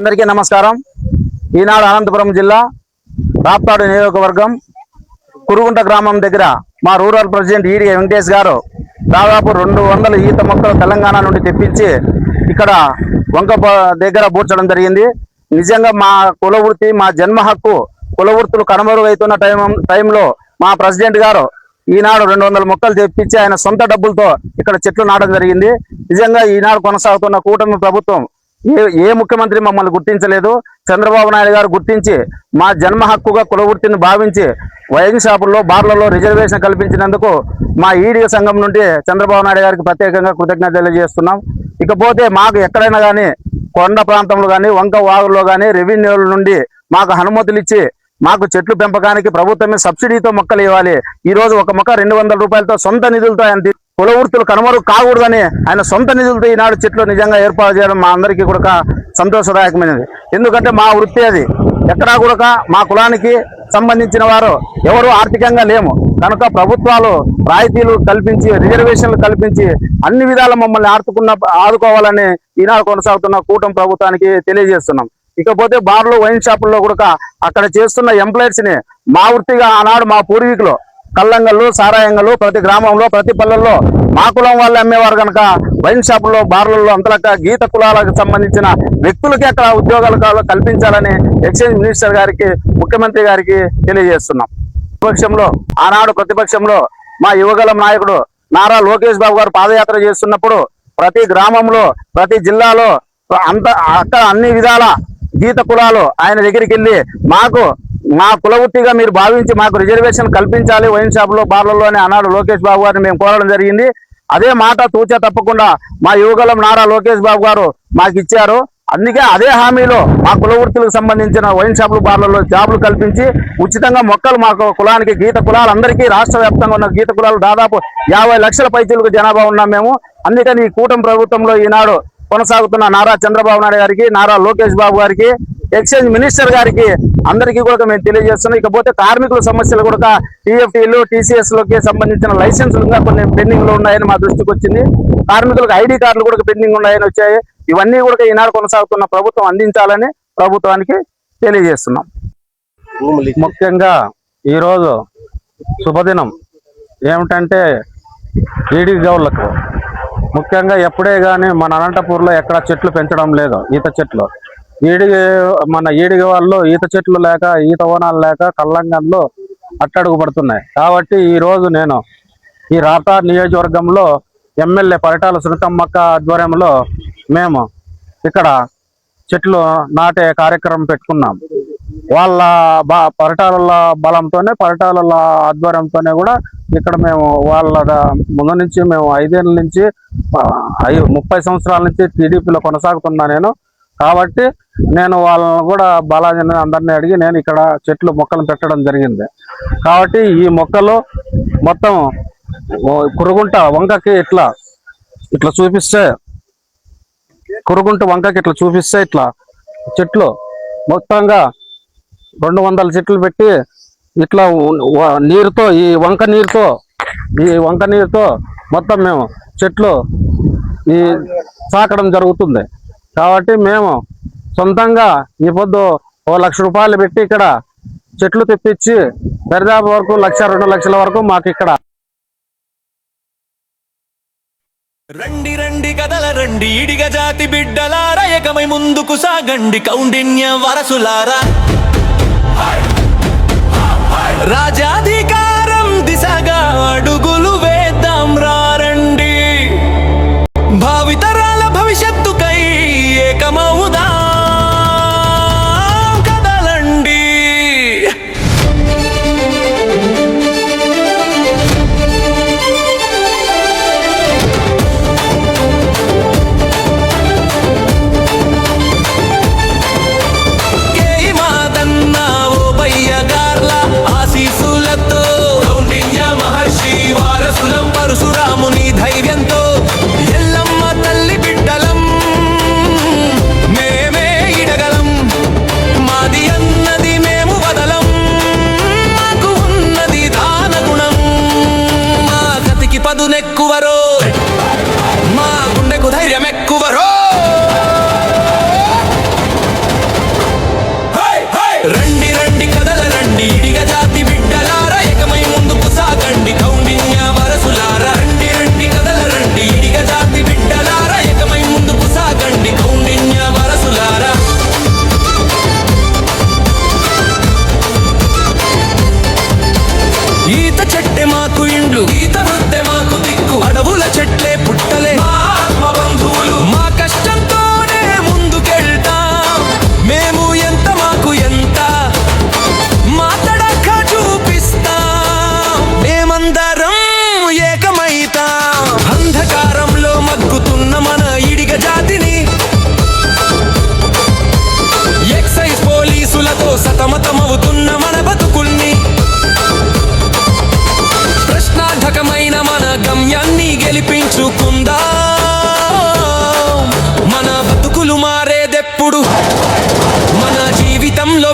అందరికీ నమస్కారం. ఈనాడు అనంతపురం జిల్లా రాప్తాడు నియోజకవర్గం కురుగుంట గ్రామం దగ్గర మా రూరల్ ప్రెసిడెంట్ ఈడి వెంకటేష్ గారు దాదాపు 200 ఈత మొక్కలు తెలంగాణ నుండి తెప్పించి ఇక్కడ వంక దగ్గర పూడ్చడం జరిగింది. నిజంగా మా కుల వృత్తి, మా జన్మ హక్కు, కుల వృత్తులు కనుమరుగైతున్న టైంలో మా ప్రెసిడెంట్ గారు ఈనాడు 200 మొక్కలు తెప్పించి ఆయన సొంత డబ్బులతో ఇక్కడ చెట్లు నాటడం జరిగింది. నిజంగా ఈనాడు కొనసాగుతున్న కూటమి ప్రభుత్వం ఏ ముఖ్యమంత్రి మమ్మల్ని గుర్తించలేదు. చంద్రబాబు నాయుడు గారు గుర్తించి మా జన్మ హక్కుగా కుల వృత్తిని భావించి వైన్ షాపుల్లో, బార్లలో రిజర్వేషన్ కల్పించినందుకు మా ఈడీ సంఘం నుండి చంద్రబాబు నాయుడు గారికి ప్రత్యేకంగా కృతజ్ఞతలు తెలియజేస్తున్నాం. ఇకపోతే మాకు ఎక్కడైనా కానీ కొండ ప్రాంతంలో కానీ, వంక వాగుల్లో కానీ రెవెన్యూల నుండి మాకు అనుమతులు ఇచ్చి మాకు చెట్లు పెంపకానికి ప్రభుత్వమే సబ్సిడీతో మొక్కలు ఇవ్వాలి. ఈ రోజు ఒక మొక్క 200 రూపాయలతో సొంత నిధులతో ఆయన కుల వృత్తులు కనుమరుగు కాకూడదని ఆయన సొంత నిధులతో ఈనాడు చెట్లు నిజంగా ఏర్పాటు చేయడం మా అందరికీ కూడా సంతోషదాయకమైనది. ఎందుకంటే మా వృత్తి అది. ఎక్కడా కూడా మా కులానికి సంబంధించిన వారు ఎవరు ఆర్థికంగా లేము కనుక ప్రభుత్వాలు రాయితీలు కల్పించి, రిజర్వేషన్లు కల్పించి అన్ని విధాల మమ్మల్ని ఆదుకోవాలని ఈనాడు కొనసాగుతున్న కూటమి ప్రభుత్వానికి తెలియజేస్తున్నాం. ఇకపోతే బార్లు, వైన్ షాపుల్లో కూడా అక్కడ చేస్తున్న ఎంప్లాయీస్ ని మా వృత్తిగా ఆనాడు మా పూర్వీకులు కల్లంగళ్ళు, సారాయంగలు ప్రతి గ్రామంలో, ప్రతి పల్లెల్లో మా కులం వాళ్ళు అమ్మేవారు కనుక వైన్ షాపుల్లో, బార్లలో అంతలక గీత కులాలకు సంబంధించిన వ్యక్తులకి అక్కడ ఉద్యోగాలు కల్పించాలని ఎక్సైజ్ మినిస్టర్ గారికి, ముఖ్యమంత్రి గారికి తెలియజేస్తున్నాం. ప్రతిపక్షంలో ఆనాడు ప్రతిపక్షంలో మా యువగలం నాయకుడు నారా లోకేష్ బాబు గారు పాదయాత్ర చేస్తున్నప్పుడు ప్రతి గ్రామంలో, ప్రతి జిల్లాలో అక్కడ అన్ని విధాల గీత కులాలు ఆయన దగ్గరికి వెళ్ళి మా కులవృత్తిగా మీరు భావించి మాకు రిజర్వేషన్ కల్పించాలి వైన్ షాపులో, బార్లలో అని అన్నాడు లోకేష్ బాబు గారిని మేము కోరడం జరిగింది. అదే మాట తూచా తప్పకుండా మా యువగలం నారా లోకేష్ బాబు గారు మాకు ఇచ్చారు. అందుకే అదే హామీలో మా కులవృత్తులకు సంబంధించిన వైన్ షాపులు, బార్లలో జాబులు కల్పించి ఉచితంగా మొక్కలు మాకు కులానికి, గీత కులాలందరికీ, రాష్ట్ర వ్యాప్తంగా ఉన్న గీత కులాలు దాదాపు 50 లక్షల పైచీలకు జనాభా ఉన్నాం మేము. అందుకని ఈ కూటమి ప్రభుత్వంలో ఈనాడు కొనసాగుతున్న నారా చంద్రబాబు నాయుడు గారికి, నారా లోకేష్ బాబు గారికి, ఎక్సైజ్ మినిస్టర్ గారికి అందరికీ కూడా మేము తెలియజేస్తున్నాం. ఇకపోతే కార్మికుల సమస్యలు కూడా టీఎఫ్టీలు, టీసీఎస్ లోకి సంబంధించిన లైసెన్సులు కొన్ని పెండింగ్ లో ఉన్నాయని మా దృష్టికి వచ్చింది. కార్మికులకు ఐడి కార్డులు కూడా పెండింగ్ ఉన్నాయని వచ్చాయి. ఇవన్నీ కూడా ఈనాడు కొనసాగుతున్న ప్రభుత్వం అందించాలని ప్రభుత్వానికి తెలియజేస్తున్నాం. ముఖ్యంగా ఈరోజు శుభదినం ఏమిటంటే ఈడీ గౌళ్ళకు ముఖ్యంగా ఎప్పుడే కానీ మన అనంతపూర్లో ఎక్కడ చెట్లు పెంచడం లేదు. ఈత చెట్లు మన ఈడిగ వాళ్ళు ఈత చెట్లు లేక, ఈత ఓనాలు లేక కల్లంగన్లు అట్టడుగు పడుతున్నాయి. కాబట్టి ఈరోజు నేను ఈ రాప్తాడు నియోజకవర్గంలో ఎమ్మెల్యే పరిటాల సునీతమ్మక్క ఆధ్వర్యంలో మేము ఇక్కడ చెట్లు నాటే కార్యక్రమం పెట్టుకున్నాం. వాళ్ళ పరిటాల బలంతోనే, పరిటాల ఆధ్వర్యంతోనే కూడా ఇక్కడ మేము వాళ్ళ ముందు నుంచి మేము 5 ఏళ్ళ నుంచి 30 సంవత్సరాల నుంచి టీడీపీలో కొనసాగుతున్నా నేను. కాబట్టి నేను వాళ్ళని కూడా బాలాజీని అందరినీ అడిగి నేను ఇక్కడ చెట్లు మొక్కలు పెట్టడం జరిగింది. కాబట్టి ఈ మొక్కలు మొత్తం కురుగుంట వంకకి ఇట్లా చూపిస్తే, కురుగుంట వంకకి ఇట్లా చూపిస్తే ఇట్లా చెట్లు మొత్తంగా 200 చెట్లు పెట్టి ఇట్లా నీరుతో, ఈ వంక నీరుతో మొత్తం మేము చెట్లు సాకడం జరుగుతుంది. కాబట్టి మేము సొంతంగా ఈ పొద్దు 1 లక్ష రూపాయలు పెట్టి ఇక్కడ చెట్లు తెప్పించి దరిదాపు వరకు 1-2 లక్షల వరకు మాకు ఇక్కడ. రండి రండి కదల రండి ఈడిగ జాతి బిడ్డలారా, ఏకమై ముందుకు సాగండి కౌండిన్య వారసులారా. రాజాధికారం దిశగా అడుగులు వేద్దాం రండి, భావితరాల భవిష్యత్తుకై ఏకమవుదాం కదలండి. మాదన్న ఓ బయ్య గార్ల ఆశీసులతో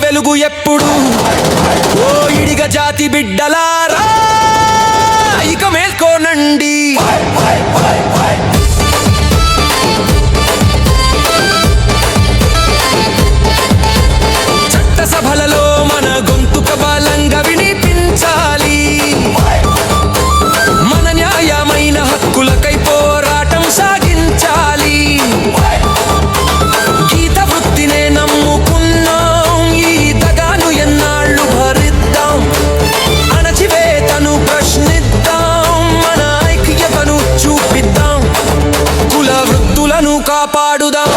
వెలుగు ఎప్పుడు. ఓ ఇడిగ జాతి బిడ్డలారా ఇక మేల్కోనండి. చట్టసభలలో మన గొంతుక బలంగా వినిపించాలి. మన న్యాయమైన హక్కులకై పోరాటం సాగించాలి. గీత వృత్తినే నమ్ముకున్నాం, ఈ దగాను ఎన్నాళ్ళు భరిద్దాం. అణచివేతను ప్రశ్నిద్దాం, మన ఐక్యతను చూపిద్దాం. కుల వృత్తులను కాపాడుదాం,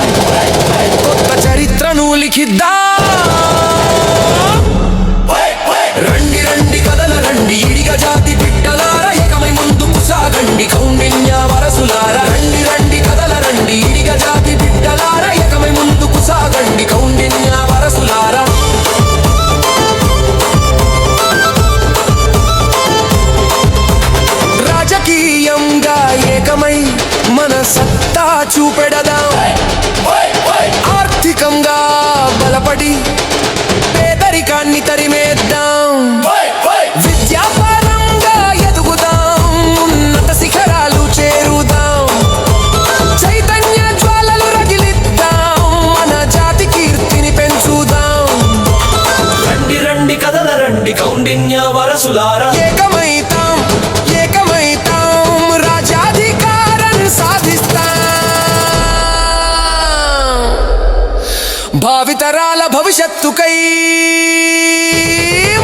కొత్త చరిత్రను లిఖిద్దాం. రండి రండి కదల రండి ఇడిగ జాతి బిడ్డలారా ఏకమై ముందుకు సాగండి కౌండిన్య వారసులారా. రండి రండి కదల రండి ఇడిగ జాతి బిడ్డలారా ఏకమై ముందుకు సాగండి కౌండిన్య వారసులారా. రాజకీయంగా ఏకమై మన సత్తా చూపెడదాం. ఆర్థికంగా బలపడి పేదరికాన్ని తరిమేద్దాం. విద్యాపరంగా ఎదుగుదాం, ఉన్నత శిఖరాలు చేరుదాం. చైతన్య జ్వాలలు రగిలిద్దాం, మన జాతి కీర్తిని పెంచుదాం. రండి రండి కదల రండి కౌండిన్య వారసులారా. ఏకమైతాం ఏకమైతాం, రాజ్యాధికారం సాధిస్తాం. భావితరాల భవిష్యత్తుకై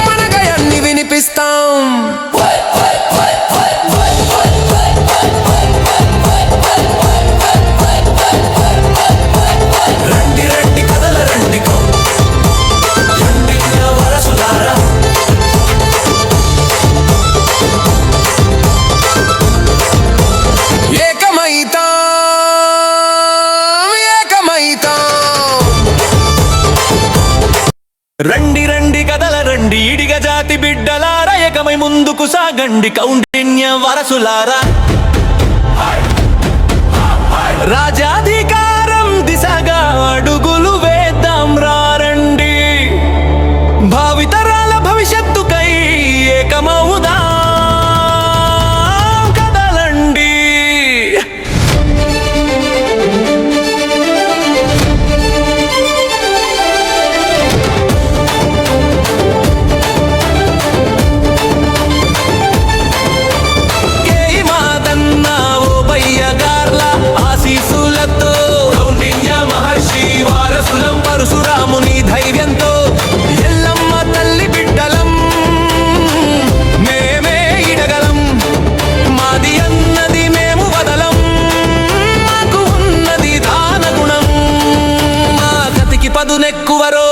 మన గయాన్ని వినిపిస్తాం. రండి రండి కదల రండి కౌండిన్య వారసులారా. ఏకమైతాం ఏకమైతాం. రండి రండి కదల రండి ఇడిగ జాతి బిడ్డలారా ఏకమై ముందుకు సాగండి కౌండిన్య వారసులారా. రాజాధికారం దిశగా అడుగులు వేద్దాం రండి. భావితరాల భవిష్యత్తుకై ఏకమవుదాం కదలండి. పరశురాముని ధైర్యంతో ఎల్లమ్మ తల్లి బిడ్డలం మేమే ఇడగలం. మాది అన్నది మేము వదలం, మాకు ఉన్నది దాన గుణం. మా గతికి పదునెక్కువరో,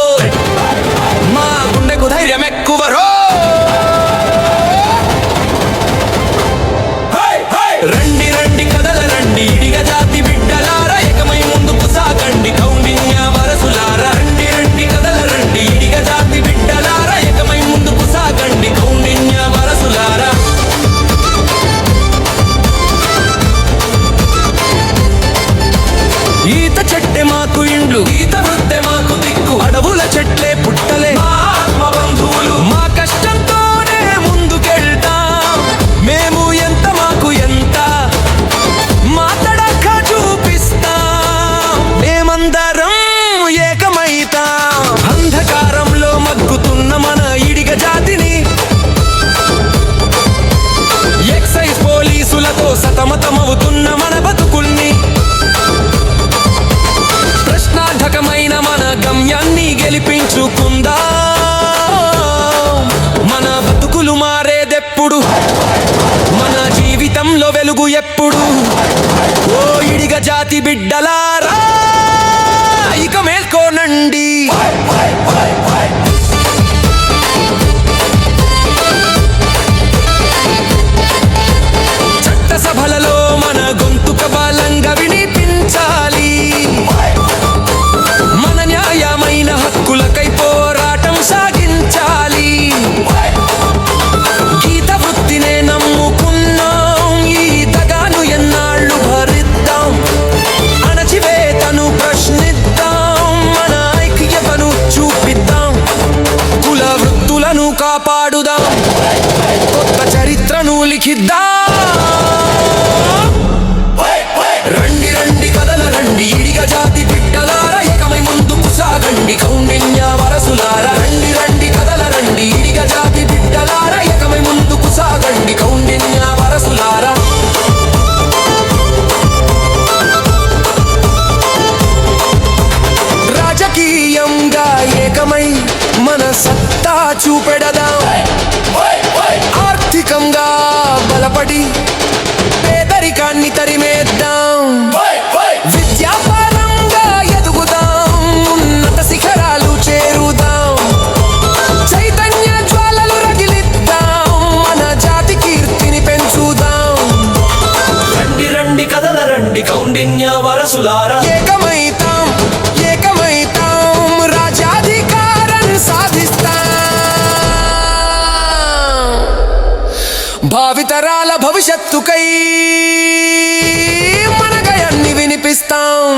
మా గుండెకు ధైర్యం ఎక్కువరో. రండి రండి కదల రండి ఇడిగ జాతి బిడ్డలారా ఏకమై ముందుకు సాగండి కౌండిన్య వారసులారా. రండి రండి కదల రండి ఇడిగ జాతి బిడ్డలారా ఏకమై ముందుకు సాగండి కౌండిన్య వారసులారా. ఈత చెట్టే మాకు ఇండ్లు, ఈత వృత్తే మాకు దిక్కు. అడవుల చెట్లే పుట్టలే మా ఆత్మ బంధువులు. మా కష్టంతోనే ముందుకెళ్తాం, మేము ఎంత మాకు ఎంత మా తడక చూపిస్తాం. మేమందరం ఏకమైతాం. అంధకారంలో మగ్గుతున్న మన ఇడిగ జాతిని ఎక్సైజ్ పోలీసులతో సతమతమవుతున్న మన బతుకుల్ని, ప్రశ్నార్థకమైన మన గమ్యాన్ని గెలిపించుకుందాం. మన బతుకులు మారేదెప్పుడు, మన జీవితంలో వెలుగు ఎప్పుడు. ఓ ఇడిగ జాతి బిడ్డలారా ఇక మేల్కోనండి. చట్టసభలలో మన గొంతుక బలంగా వినిపించాలి. మన న్యాయమైన హక్కులకై పోరాటం సాగించాలి. గీత వృత్తినే నమ్ముకున్నాం, ఈ దగాను ఎన్నాళ్ళు భరిద్దాం. అణచి లిఖిద్దాం రండి రండి కదల రండి ఇడిగ జాతి బిడ్డలార ఏకమై ముందుకు సాగండి కౌండిన్య వరసులార రండి రండి కదల రండి ఇడిగ జాతి బిడ్డలార ఏకమై ముందుకు సాగండి కౌండిన్య వరసులార రాజకీయంగా ఏకమై మన సత్తా చూపెడదాం ఆర్థికంగా బలపడి పేదరికాన్ని తరిమేద్దాం విద్యాపరంగా ఎదుగుదాం ఉన్నత శిఖరాలు చేరుదాం చైతన్య జ్వాలలు రగిలిద్దాం మన జాతి కీర్తిని పెంచుదాం రండి రండి కదల రండి కౌండిన్య వరసులారా ఏకమైతాం రాజ్యాధికారం సాధిస్తాం భావితరాల భవిష్యత్తుకై మన గయాన్ని వినిపిస్తాం